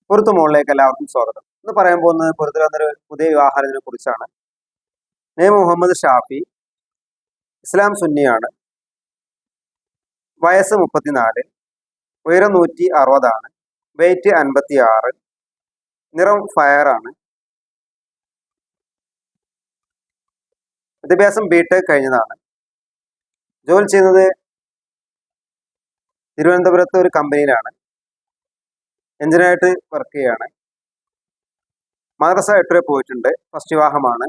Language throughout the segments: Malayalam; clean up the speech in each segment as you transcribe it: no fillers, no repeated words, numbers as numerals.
പുറത്തു മുകളിലേക്ക് എല്ലാവർക്കും സ്വാഗതം. ഇന്ന് പറയാൻ പോകുന്നത് പുറത്തു വന്നൊരു പുതിയ വിവാഹത്തിനെ കുറിച്ചാണ്. നെയ്മ് മുഹമ്മദ് ഷാഫി, ഇസ്ലാം സുന്നിയാണ്, വയസ്സ് 34, ഉയരം 160, വെയിറ്റ് 56, നിറം ഫയർ ആണ്, വിദ്യാഭ്യാസം ബിടെക് കഴിഞ്ഞതാണ്, ജോലി ചെയ്യുന്നത് തിരുവനന്തപുരത്ത് ഒരു കമ്പനിയിലാണ്, എഞ്ചിനീയറായിട്ട് വർക്ക് ചെയ്യാണ്, മദ്രസ 8 വരെ പോയിട്ടുണ്ട്, ഫസ്റ്റ് വിവാഹമാണ്.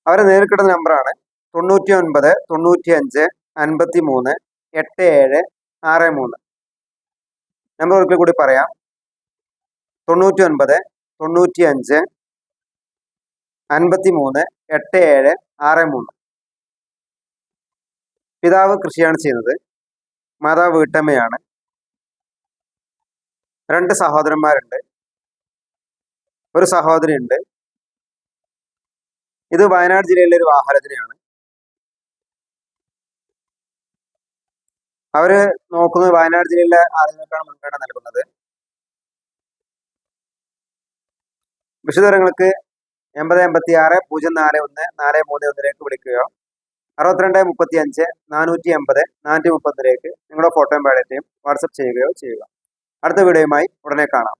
അവരെ നേരിൽ കിട്ടുന്ന നമ്പറാണ് 99 95 53 87 63. നമ്പർ ഒരിക്കൽ കൂടി പറയാം, 99 95 53 87 63. പിതാവ് കൃഷിയാണ് ചെയ്യുന്നത്, മാതാവ് വീട്ടമ്മയാണ്. 2 സഹോദരന്മാരുണ്ട്, ഒരു സഹോദരിയുണ്ട്. ഇത് വയനാട് ജില്ലയിലെ ഒരു വിവാഹരചനയാണ്. അവര് നോക്കുന്നത് വയനാട് ജില്ലയിലെ ആളുകൾക്കാണ് മുൻഗണന നൽകുന്നത്. വിശദവിവരങ്ങൾക്ക് 8086 041 431 വിളിക്കുകയോ 62 35 480 430 നിങ്ങളുടെ ഫോട്ടോയും ബയോഡേറ്റയും വാട്സപ്പ് ചെയ്യുകയോ ചെയ്യുക. അടുത്ത വീഡിയോയുമായി ഉടനെ കാണാം.